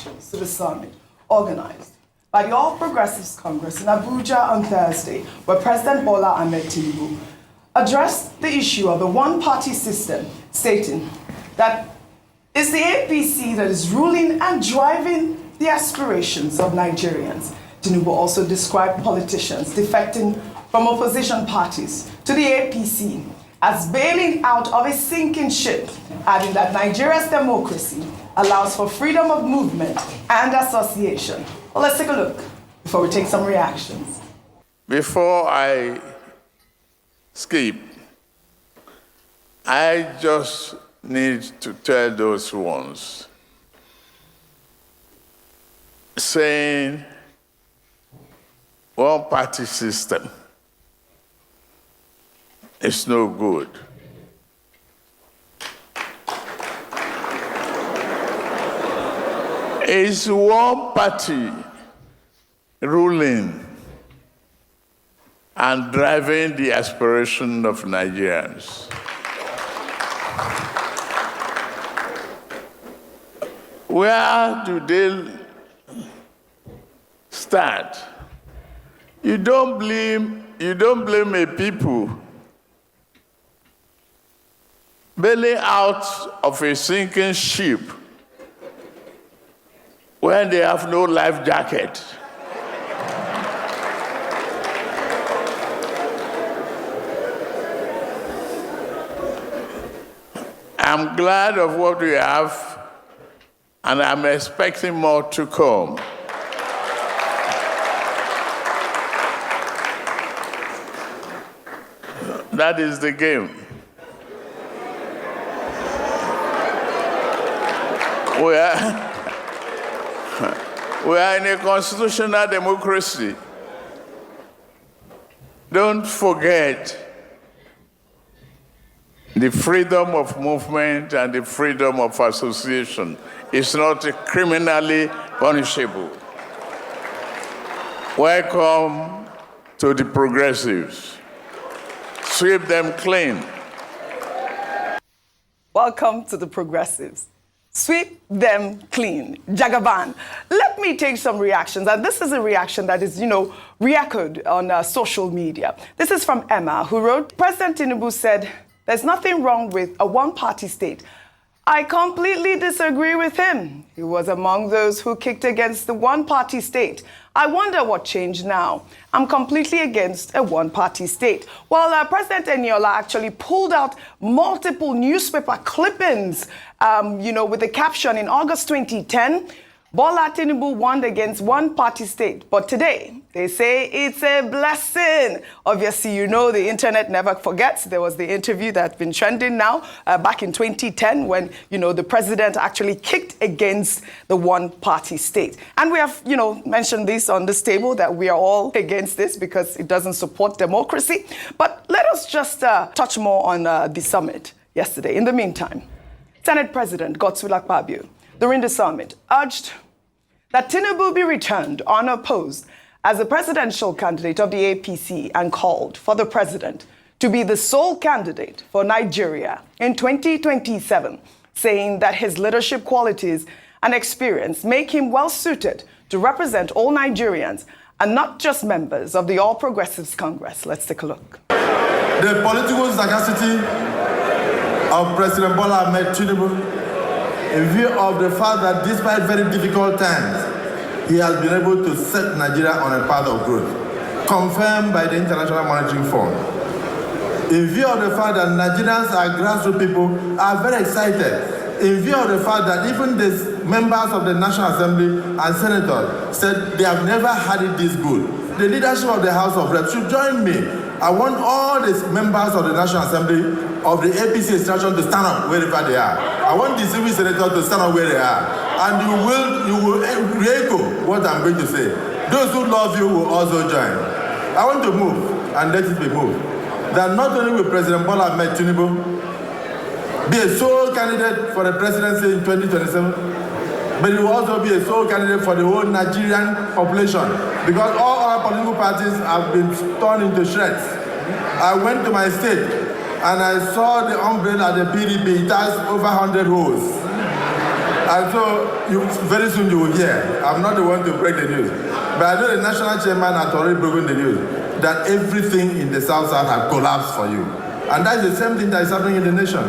reactions to the summit organized by the All Progressives Congress in Abuja on Thursday, where President Bola Ahmed Tinubu addressed the issue of the one-party system, stating that it's the APC that is ruling and driving the aspirations of Nigerians. Tinubu also described politicians defecting from opposition parties to the APC as bailing out of a sinking ship, adding that Nigeria's democracy allows for freedom of movement and association. Well, let's take a look before we take some reactions. Before I skip, I just need to tell those ones saying one-party system is no good. It's one party ruling and driving the aspiration of Nigerians. Where do they start? You don't blame a people bailing out of a sinking ship when they have no life jacket. I'm glad of what we have, and I'm expecting more to come. That is the game. We are in a constitutional democracy. Don't forget the freedom of movement and the freedom of association is not criminally punishable. Welcome to the progressives. Sweep them clean. Welcome to the progressives. Sweep them clean. Jagaban. Let me take some reactions. And this is a reaction that is, re-echoed on social media. This is from Emma, who wrote, President Tinubu said, there's nothing wrong with a one-party state. I completely disagree with him. He was among those who kicked against the one-party state. I wonder what changed now. I'm completely against a one-party state. While President Eniola actually pulled out multiple newspaper clippings, with the caption, in August 2010, Bola Tinubu warned against one-party state. But today, they say it's a blessing. Obviously, the internet never forgets. There was the interview that's been trending now back in 2010 when, the president actually kicked against the one-party state. And we have, mentioned this on this table that we are all against this because it doesn't support democracy. But let us just touch more on the summit yesterday. In the meantime, Senate President Godswill Akpabio, during the summit, urged that Tinubu be returned unopposed as the presidential candidate of the APC and called for the president to be the sole candidate for Nigeria in 2027, saying that his leadership qualities and experience make him well-suited to represent all Nigerians and not just members of the All Progressives Congress. Let's take a look. The political sagacity of President Bola Ahmed Tinubu, in view of the fact that despite very difficult times, he has been able to set Nigeria on a path of growth, confirmed by the International Monetary Fund. In view of the fact that Nigerians are grassroots people, are very excited. In view of the fact that even the members of the National Assembly and senators said they have never had it this good. The leadership of the House of Reps should join me. I want all the members of the National Assembly of the APC extraction to stand up wherever they are. I want the civil senators to stand up where they are. And you will echo what I'm going to say. Those who love you will also join. I want to move, and let it be moved, that not only will President Bola Ahmed Tinubu be a sole candidate for the presidency in 2027, but he will also be a sole candidate for the whole Nigerian population, because all our political parties have been torn into shreds. I went to my state and I saw the umbrella at the PDP. It has over 100 holes. And so very soon you will hear. I'm not the one to break the news. But I know the national chairman has already broken the news that everything in the South has collapsed for you. And that's the same thing that is happening in the nation.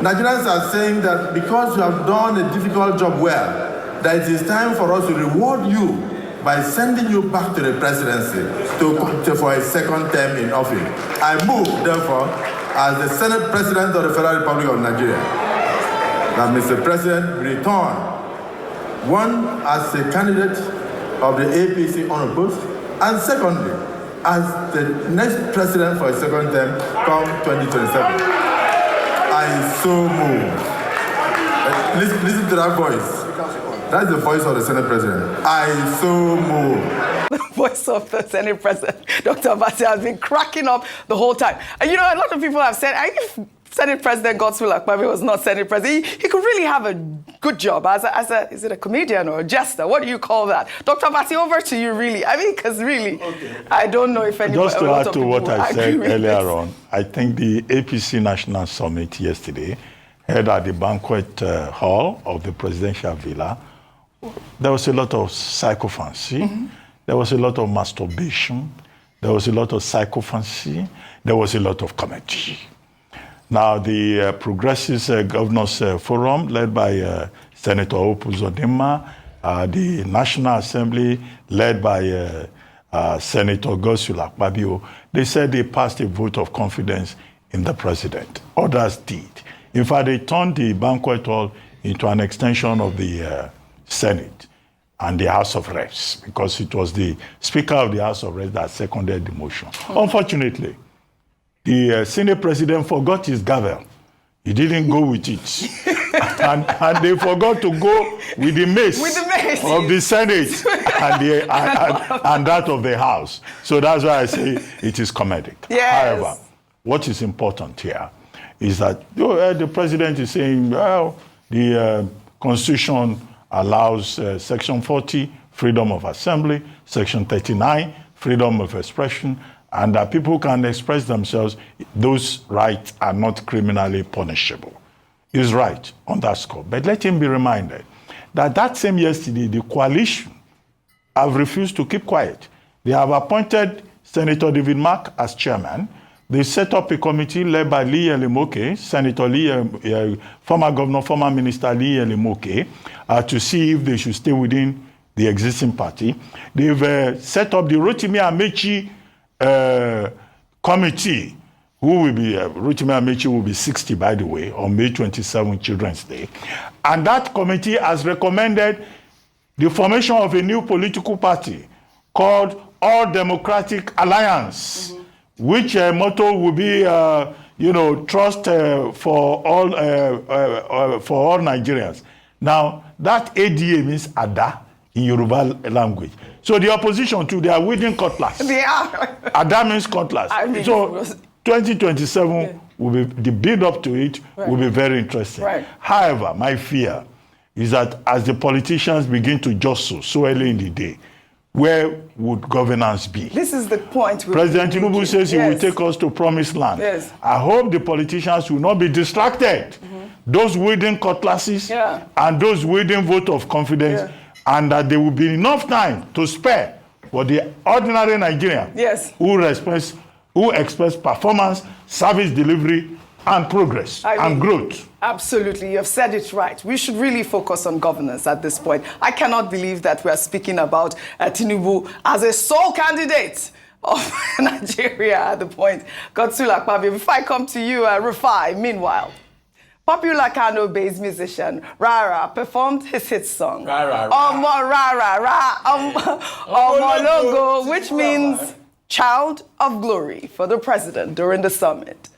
Nigerians are saying that because you have done a difficult job well, that it is time for us to reward you by sending you back to the presidency for a second term in office. I move, therefore, as the Senate President of the Federal Republic of Nigeria, that Mr. President return, one, as a candidate of the APC unopposed, and secondly, as the next president for a second term come 2027. I so move. Listen to that voice. That's the voice of the Senate President. I so move. The voice of the Senate President, Dr. Abati, has been cracking up the whole time. And you know, a lot of people have said, if Senate President Godswill Akpabio was not Senate President, he could really have a good job as a is it a comedian or a jester? What do you call that? Dr. Abati, over to you, really. I mean, because really, I don't know if anyone... Just to add to what I said earlier on, I think the APC National Summit yesterday, held at the banquet hall of the presidential villa, there was a lot of psychophancy, there was a lot of masturbation, there was a lot of psychophancy, there was a lot of comedy. Now, the Progressive Governors Forum, led by Senator Opuzodinma, the National Assembly, led by Senator Godswill Akpabio, they said they passed a vote of confidence in the president. Others did. In fact, they turned the banquet hall into an extension of the Senate and the House of Reps, because it was the Speaker of the House of Reps that seconded the motion. Unfortunately, the Senate President forgot his gavel. He didn't go with it. and they forgot to go with the mace, of the Senate and that of the House. So that's why I say it is comedic. Yes. However, what is important here is that the President is saying, well, the Constitution allows Section 40, freedom of assembly, Section 39, freedom of expression, and that people can express themselves. Those rights are not criminally punishable. He's right on that score. But let him be reminded that that same yesterday, the coalition have refused to keep quiet. They have appointed Senator David Mark as chairman. They set up a committee led by Lee Elimoke, Senator Lee, former governor, former minister Lee Elimoke, to see if they should stay within the existing party. They've set up the Rotimi Amechi committee, who will be, Rotimi Amechi will be 60, by the way, on May 27, Children's Day. And that committee has recommended the formation of a new political party called All Democratic Alliance, which motto will be, trust for all Nigerians. Now, that ADA means Ada in Yoruba language. So the opposition too, they are wielding cutlass. They are. Ada means cutlass. So 2027 will be, the build up to it will be very interesting. Right. However, my fear is that as the politicians begin to jostle so early in the day, where would governance be? This is the point. President Tinubu says he will take us to promised land. Yes. I hope the politicians will not be distracted. Those wielding cutlasses and those wielding vote of confidence, and that there will be enough time to spare for the ordinary Nigerian who expects performance, service delivery, and progress and growth. Absolutely, you've said it right. We should really focus on governance at this point. I cannot believe that we are speaking about Tinubu as a sole candidate of Nigeria at the point. Godswill Akpabio, before I come to you, Rufai, meanwhile, popular Kano-based musician Rara performed his hit song, Omo Logo, which means Child of Glory, for the president during the summit.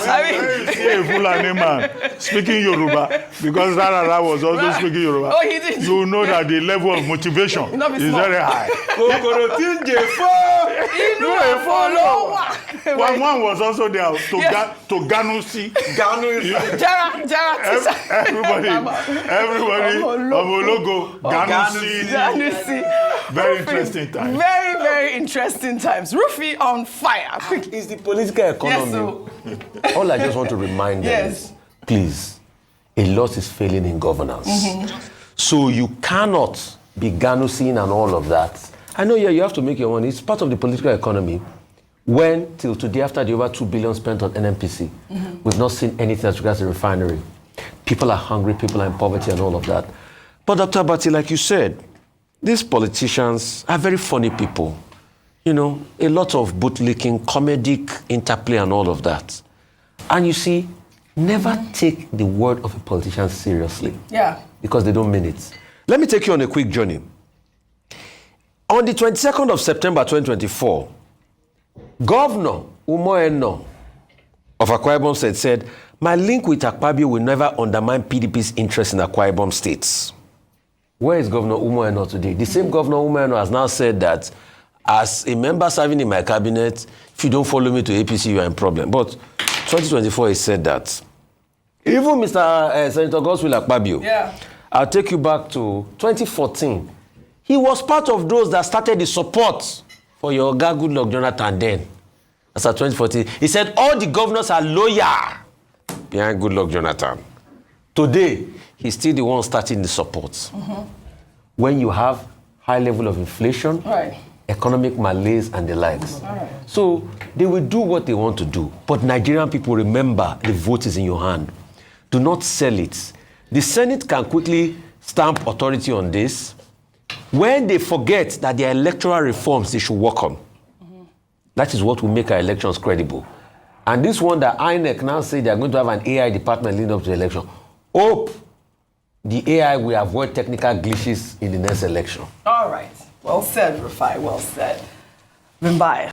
I mean, a Fulani man speaking Yoruba, because Rara was also speaking Yoruba. Oh, he did. You know that the level of motivation is very high. One was also there to Ganusi. Everybody, Omologo, Ganusi. Very interesting times. Very, very interesting times. Rufi on fire. fire. Quick. It's the political economy. Yes, All I just want to remind them is, please, a lot is failing in governance. So you cannot be garnishing and all of that. I know, yeah, you have to make your money. It's part of the political economy. When, till today, after the over 2 billion spent on NNPC, we've not seen anything as regards the refinery. People are hungry, people are in poverty and all of that. But Dr. Abati, like you said, these politicians are very funny people. You know, a lot of bootlicking, comedic interplay and all of that. And you see, never take the word of a politician seriously. Yeah. Because they don't mean it. Let me take you on a quick journey. On the 22nd of September 2024, Governor Umoeno of Akwa Ibom State said, my link with Akpabio will never undermine PDP's interest in Akwa Ibom States. Where is Governor Umoeno today? The same Governor Umoeno has now said that as a member serving in my cabinet, if you don't follow me to APC, you are in problem. But 2024, he said that. Even Mr. Senator Godswill Akpabio, I'll take you back to 2014. He was part of those that started the support for your guy Goodluck Jonathan then. As at 2014, he said all the governors are loyal behind Goodluck Jonathan. Today, he's still the one starting the support. When you have high level of inflation, economic malaise and the likes. So they will do what they want to do. But Nigerian people, remember, the vote is in your hand. Do not sell it. The Senate can quickly stamp authority on this when they forget that there are electoral reforms they should work on. That is what will make our elections credible. And this one that INEC now say they are going to have an AI department leading up to the election. Hope the AI will avoid technical glitches in the next election. All right. Well said, Rufai. Well said. Mumbai.